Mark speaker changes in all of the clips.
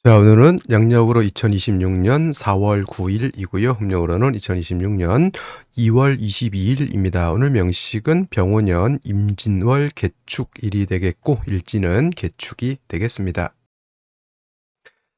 Speaker 1: 자, 오늘은 양력으로 2026년 4월 9일이고요. 음력으로는 2026년 2월 22일입니다. 오늘 명식은 병오년 임진월 개축일이 되겠고 일지는 개축이 되겠습니다.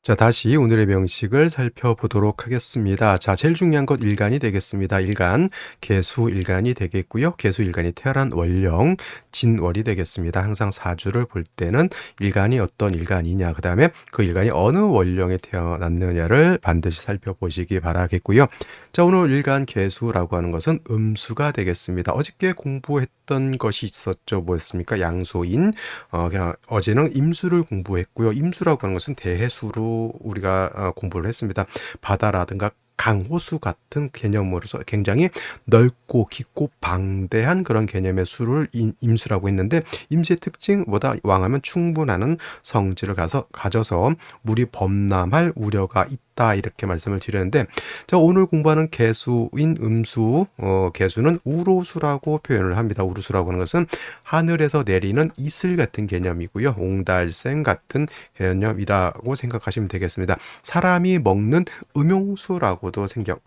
Speaker 1: 자, 다시 오늘의 명식을 살펴보도록 하겠습니다. 자, 제일 중요한 것 일간이 되겠습니다. 일간, 개수일간이 되겠고요. 개수일간이 태어난 월령, 진월이 되겠습니다. 항상 사주를 볼 때는 일간이 어떤 일간이냐, 그 다음에 그 일간이 어느 월령에 태어났느냐를 반드시 살펴보시기 바라겠고요. 자, 오늘 일간 개수라고 하는 것은 음수가 되겠습니다. 어저께 공부했던 것이 있었죠. 뭐였습니까? 양수인. 그냥 어제는 임수를 공부했고요. 임수라고 하는 것은 대해수로 우리가 공부를 했습니다. 바다라든가 강호수 같은 개념으로서 굉장히 넓고 깊고 방대한 그런 개념의 수를 임수라고 했는데, 임수의 특징보다 왕하면 충분하는 성질을 가져서 물이 범람할 우려가 있다, 이렇게 말씀을 드렸는데, 자, 오늘 공부하는 개수인 음수, 개수는 우로수라고 표현을 합니다. 우로수라고 하는 것은 하늘에서 내리는 이슬 같은 개념이고요. 옹달샘 같은 개념이라고 생각하시면 되겠습니다. 사람이 먹는 음용수라고도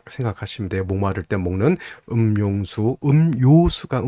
Speaker 1: 생각하시면 돼요. 목마를 때 먹는 음용수, 음료수가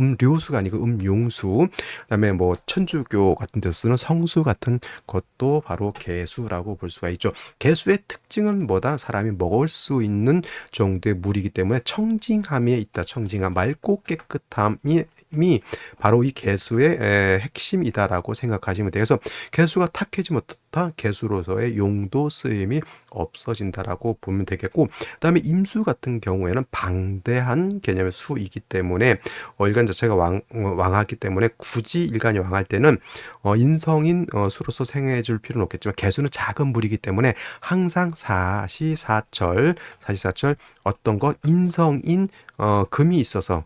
Speaker 1: 아니고 음용수. 그다음에 뭐 천주교 같은 데서 쓰는 성수 같은 것도 바로 개수라고 볼 수가 있죠. 개수의 특징은 뭐다? 사람이 먹을 수 있는 정도의 물이기 때문에 청징함에 있다. 청징함, 맑고 깨끗함이 바로 이 개수의 핵심이다라고 생각하시면 돼요. 그래서 개수가 탁해지면 어떻다? 개수로서의 용도 쓰임이 없어진다라고 보면 되겠고, 그 다음에 임수 같은 경우에는 방대한 개념의 수이기 때문에 일간 자체가 왕하기 때문에 굳이 일간이 왕할 때는 인성인 수로서 생해해 줄 필요는 없겠지만, 개수는 작은 물이기 때문에 항상 사시사철 어떤 것 인성인 금이 있어서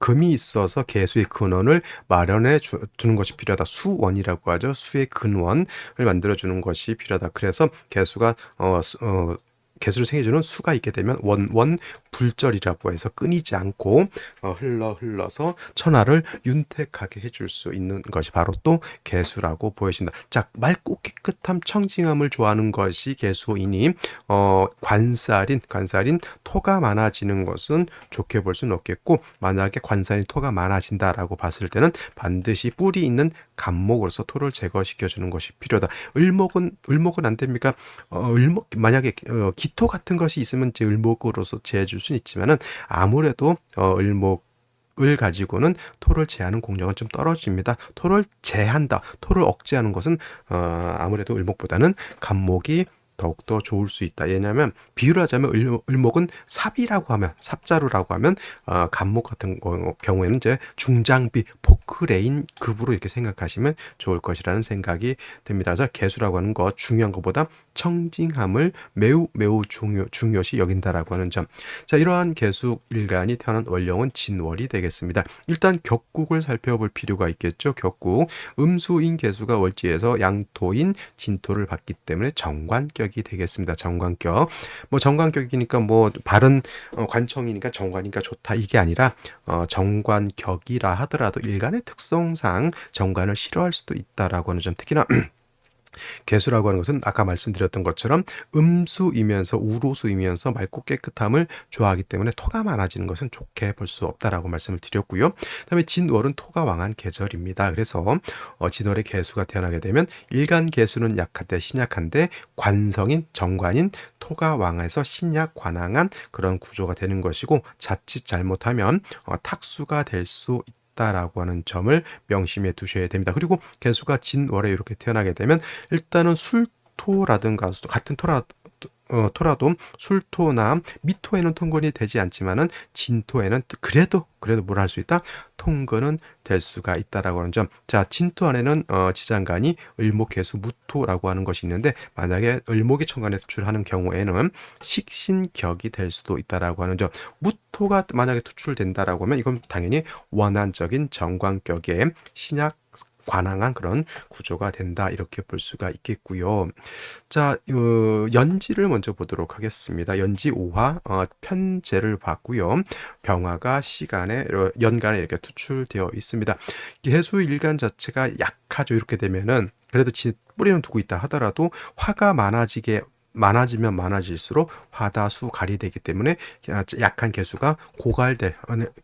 Speaker 1: 금이 있어서 개수의 근원을 마련해 주는 것이 필요하다. 수원이라고 하죠. 수의 근원을 만들어 주는 것이 필요하다. 그래서 개수가 개수를 생해주는 수가 있게 되면 원불절이라고 해서 끊이지 않고 흘러서 천하를 윤택하게 해줄 수 있는 것이 바로 또 개수라고 보여진다. 자, 맑고 깨끗함, 청징함을 좋아하는 것이 개수이니 관살인 토가 많아지는 것은 좋게 볼 수는 없겠고, 만약에 관살인 토가 많아진다라고 봤을 때는 반드시 뿌리 있는 간목으로서 토를 제거시켜 주는 것이 필요하다. 을목은 안 됩니까? 만약에 기토 같은 것이 있으면 이제 을목으로서 제해줄 수는 있지만은, 아무래도 을목을 가지고는 토를 제하는 공정은 좀 떨어집니다. 토를 제한다, 토를 억제하는 것은 아무래도 을목보다는 간목이 더욱더 좋을 수 있다. 왜냐하면 비유를 하자면 을목은 삽자루라고 하면 간목 같은 경우에는 이제 중장비 포크레인 급으로 이렇게 생각하시면 좋을 것이라는 생각이 듭니다. 그래서 개수라고 하는 거 중요한 것보다 청징함을 매우 중요시 여긴다라고 하는 점. 자, 이러한 개수 일간이 태어난 월령은 진월이 되겠습니다. 일단 격국을 살펴볼 필요가 있겠죠. 격국, 음수인 개수가 월지에서 양토인 진토를 받기 때문에 정관격이 되겠습니다. 정관격. 정관격이니까 바른 관청이니까 정관이니까 좋다, 이게 아니라 정관격이라 하더라도 일간의 특성상 정관을 싫어할 수도 있다라고 하는 점. 특히나 개수라고 하는 것은 아까 말씀드렸던 것처럼 음수이면서 우로수이면서 맑고 깨끗함을 좋아하기 때문에 토가 많아지는 것은 좋게 볼 수 없다라고 말씀을 드렸고요. 그다음에 진월은 토가 왕한 계절입니다. 그래서 진월의 개수가 태어나게 되면 일간 개수는 약한데 신약한데, 관성인 정관인 토가 왕해서 신약 관왕한 그런 구조가 되는 것이고, 자칫 잘못하면 탁수가 될 수 있다라고 하는 점을 명심해 두셔야 됩니다. 그리고 개수가 진월에 이렇게 태어나게 되면 일단은 술토라든가 같은 토라도 술토나 미토에는 통근이 되지 않지만은 진토에는 그래도 뭘 할 수 있다? 통근은 될 수가 있다라고 하는 점. 자, 진토 안에는 지장간이 을목, 개수, 무토라고 하는 것이 있는데, 만약에 을목이 천간에 투출하는 경우에는 식신격이 될 수도 있다라고 하는 점. 무토가 만약에 투출된다라고 하면 이건 당연히 원한적인 정관격의 신약 관항한 그런 구조가 된다, 이렇게 볼 수가 있겠고요. 자, 연지를 먼저 보도록 하겠습니다. 연지 5화 편제를 봤고요. 병화가 연간에 이렇게 투출되어 있습니다. 해수 일간 자체가 약하죠. 이렇게 되면은 그래도 뿌리는 두고 있다 하더라도 화가 많아지면 많아질수록 화다수 갈이 되기 때문에 약한 개수가 고갈될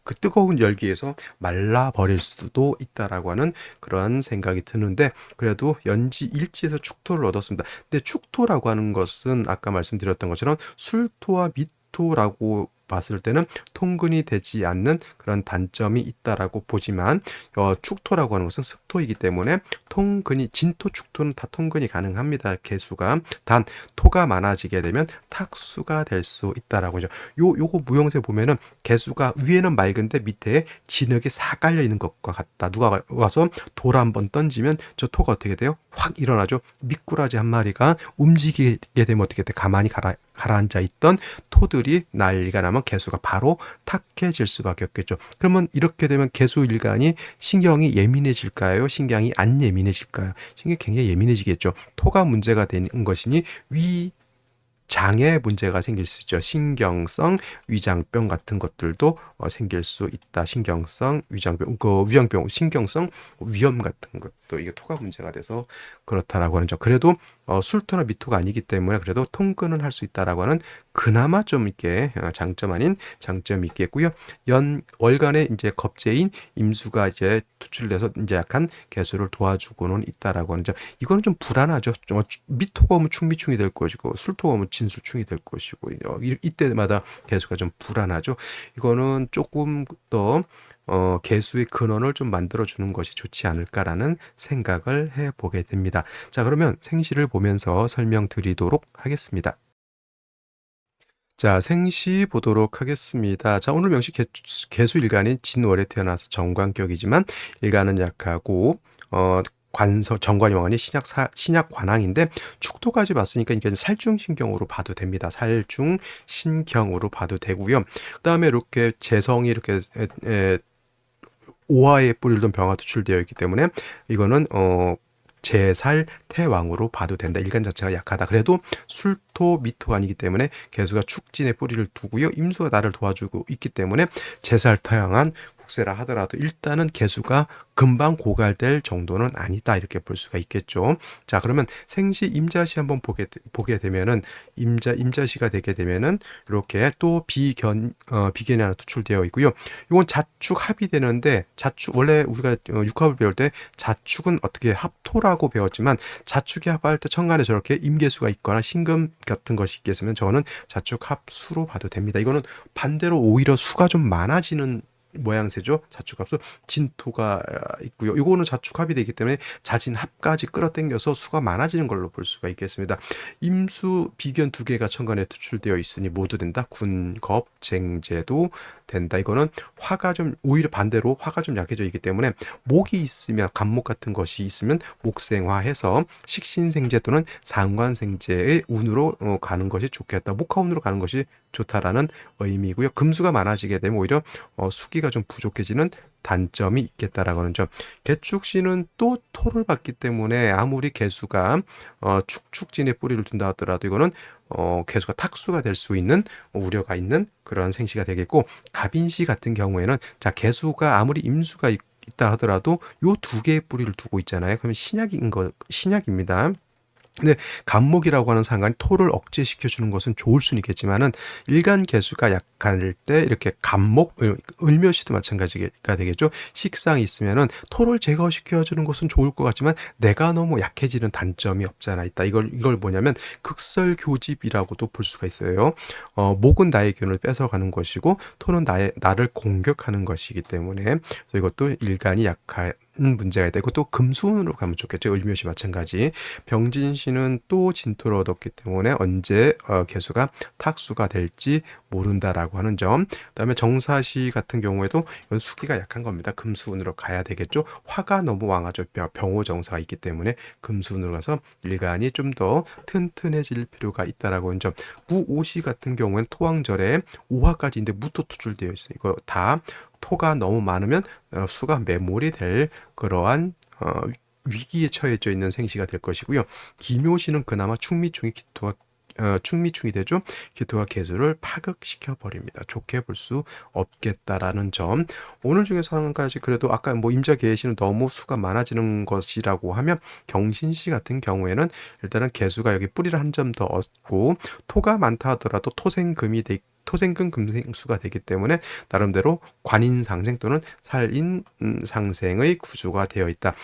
Speaker 1: 그 뜨거운 열기에서 말라버릴 수도 있다라고 하는 그런 생각이 드는데, 그래도 연지 일지에서 축토를 얻었습니다. 근데 축토라고 하는 것은 아까 말씀드렸던 것처럼 술토와 미토라고 봤을 때는 통근이 되지 않는 그런 단점이 있다라고 보지만, 축토라고 하는 것은 습토이기 때문에 통근이 진토 축토는 다 통근이 가능합니다. 개수가. 단 토가 많아지게 되면 탁수가 될 수 있다라고 하죠. 요거 무용세 보면은 개수가 위에는 맑은데 밑에 진흙이 싹 깔려 있는 것과 같다. 누가 와서 돌 한번 던지면 저 토가 어떻게 돼요? 확 일어나죠. 미꾸라지 한 마리가 움직이게 되면 어떻게 돼? 가만히 가라앉아 있던 토들이 난리가 나면 개수가 바로 탁해질 수밖에 없겠죠. 그러면 이렇게 되면 개수 일간이 신경이 예민해질까요? 신경이 안 예민해질까요? 신경이 굉장히 예민해지겠죠. 토가 문제가 되는 것이니 장에 문제가 생길 수 있죠. 신경성 위장병 같은 것들도 생길 수 있다. 신경성 위장병, 위장병, 신경성 위염 같은 것도 이게 토가 문제가 돼서 그렇다라고 하는 점. 그래도 술토나 미토가 아니기 때문에 그래도 통근은 할 수 있다라고 하는 그나마 좀 이렇게 장점 아닌 장점이 있겠고요. 월간에 이제 겁재인 임수가 이제 투출돼서 이제 약한 개수를 도와주고는 있다라고 하는 점. 이거는 좀 불안하죠. 미토가 오면 충미충이 될 것이고 술토가 오면 진술충이 될 것이고, 이때마다 개수가 좀 불안하죠. 이거는 조금 더 개수의 근원을 좀 만들어주는 것이 좋지 않을까라는 생각을 해보게 됩니다. 자, 그러면 생시를 보면서 설명드리도록 하겠습니다. 자, 생시 보도록 하겠습니다. 자, 오늘 명시 개수 일간인 진월에 태어나서 정관격이지만 일간은 약하고 정관용환이 신약 관항인데 축토까지 봤으니까 이게 살중신경으로 봐도 됩니다. 살중신경으로 봐도 되고요. 그다음에 이렇게 재성이 이렇게 오화에 뿌리던 병화 투출되어 있기 때문에 이거는 제살 태왕으로 봐도 된다. 일간 자체가 약하다. 그래도 술토 미토가 아니기 때문에 개수가 축진에 뿌리를 두고요. 임수가 나를 도와주고 있기 때문에 제살 태왕한 국세라 하더라도 일단은 개수가 금방 고갈될 정도는 아니다, 이렇게 볼 수가 있겠죠. 자, 그러면 생시 임자시 한번 보게 되면은 임자시가 되게 되면은 이렇게 또 비견이 하나 투출되어 있고요. 이건 자축 합이 되는데, 자축 원래 우리가 육합을 배울 때 자축은 어떻게 합토라고 배웠지만 자축이 합할 때 천간에 저렇게 임계수가 있거나 신금 같은 것이 있겠으면 저는 자축 합수로 봐도 됩니다. 이거는 반대로 오히려 수가 좀 많아지는 모양새죠. 자축합수 진토가 있고요. 이거는 자축합이 되기 때문에 자진합까지 끌어당겨서 수가 많아지는 걸로 볼 수가 있겠습니다. 임수 비견 두 개가 천간에 투출되어 있으니 모두 된다. 군겁 쟁제도 된다. 이거는 화가 좀 오히려 반대로 화가 좀 약해져 있기 때문에 목이 있으면 간목 같은 것이 있으면 목생화해서 식신생제 또는 상관생제의 운으로 가는 것이 좋겠다. 목화운으로 가는 것이 좋다라는 의미고요. 금수가 많아지게 되면 오히려 수기가 좀 부족해지는 단점이 있겠다라고 하는 점. 개축신은 또 토를 받기 때문에 아무리 개수가 축진에 뿌리를 둔다 하더라도 이거는 개수가 탁수가 될 수 있는 우려가 있는 그런 생시가 되겠고, 갑인시 같은 경우에는 자, 개수가 아무리 임수가 있다 하더라도 요 두 개의 뿌리를 두고 있잖아요. 그러면 신약입니다. 근데 간목이라고 하는 상관이 토를 억제시켜주는 것은 좋을 수는 있겠지만은 일간 개수가 약할 때 이렇게 간목, 을묘시도 마찬가지가 되겠죠. 식상이 있으면은 토를 제거시켜주는 것은 좋을 것 같지만 내가 너무 약해지는 단점이 없잖아 있다. 이걸 뭐냐면 극설교집이라고도 볼 수가 있어요. 목은 나의 기운을 뺏어가는 것이고 토는 나를 공격하는 것이기 때문에 그래서 이것도 일간이 약한 문제가 되고, 또 금수운으로 가면 좋겠죠. 을묘시 마찬가지. 병진시는 또 진토를 얻었기 때문에 언제 개수가 탁수가 될지 모른다라고 하는 점. 그다음에 정사시 같은 경우에도 이건 수기가 약한 겁니다. 금수운으로 가야 되겠죠. 화가 너무 왕하죠. 병호정사가 있기 때문에 금수운으로 가서 일간이 좀 더 튼튼해질 필요가 있다라고 하는 점. 무오시 같은 경우에는 토왕절에 오화까지인데 무토 투출되어 있어요. 이거 다 토가 너무 많으면 수가 매몰이 될 그러한 위기에 처해져 있는 생시가 될 것이고요. 기묘시는 그나마 충미충이 충미충이 되죠. 기토가 개수를 파극시켜 버립니다. 좋게 볼 수 없겠다라는 점. 오늘 중에서 한 가지 그래도 아까 뭐 임자 계시는 너무 수가 많아지는 것이라고 하면 경신시 같은 경우에는 일단은 개수가 여기 뿌리를 한 점 더 얻고 토가 많다 하더라도 토생금 금생수가 되기 때문에 나름대로 관인상생 또는 살인상생의 구조가 되어 있다.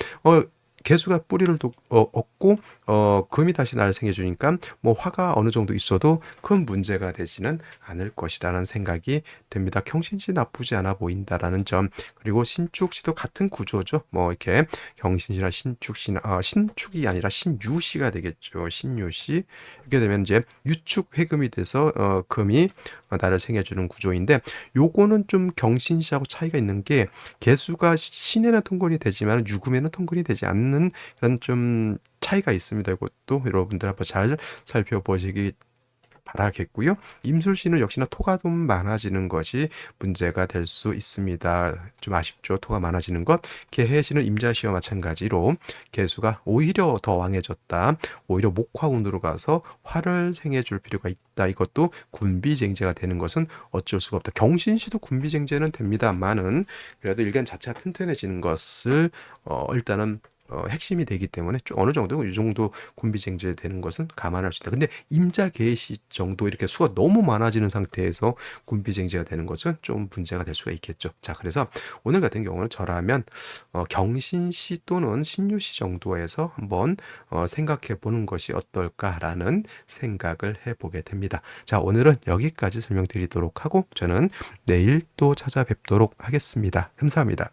Speaker 1: 개수가 뿌리를 얻고 금이 다시 날 생겨주니까 뭐 화가 어느 정도 있어도 큰 문제가 되지는 않을 것이라는 생각이 듭니다. 경신시 나쁘지 않아 보인다라는 점. 그리고 신축시도 같은 구조죠. 뭐 이렇게 경신시나 신축이 아니라 신유시가 되겠죠. 신유시. 이렇게 되면 이제 유축 회금이 돼서 금이 나를 생겨주는 구조인데, 요거는 좀 경신시하고 차이가 있는 게 개수가 신에는 통근이 되지만 유금에는 통근이 되지 않는 그런 좀 차이가 있습니다. 이것도 여러분들 한번 잘 살펴보시기 바라겠고요. 임술씨는 역시나 토가 좀 많아지는 것이 문제가 될 수 있습니다. 좀 아쉽죠. 토가 많아지는 것. 개해시는 임자시와 마찬가지로 개수가 오히려 더 왕해졌다. 오히려 목화운으로 가서 화를 생해줄 필요가 있다. 이것도 군비쟁제가 되는 것은 어쩔 수가 없다. 경신시도 군비쟁제는 됩니다만은 그래도 일간 자체가 튼튼해지는 것을 일단은 핵심이 되기 때문에 어느 정도 이 정도 군비쟁제 되는 것은 감안할 수 있다. 근데 임자 개시 정도 이렇게 수가 너무 많아지는 상태에서 군비쟁제가 되는 것은 좀 문제가 될 수가 있겠죠. 자, 그래서 오늘 같은 경우는 저라면 경신시 또는 신유시 정도에서 한번 생각해 보는 것이 어떨까라는 생각을 해보게 됩니다. 자, 오늘은 여기까지 설명드리도록 하고 저는 내일 또 찾아뵙도록 하겠습니다. 감사합니다.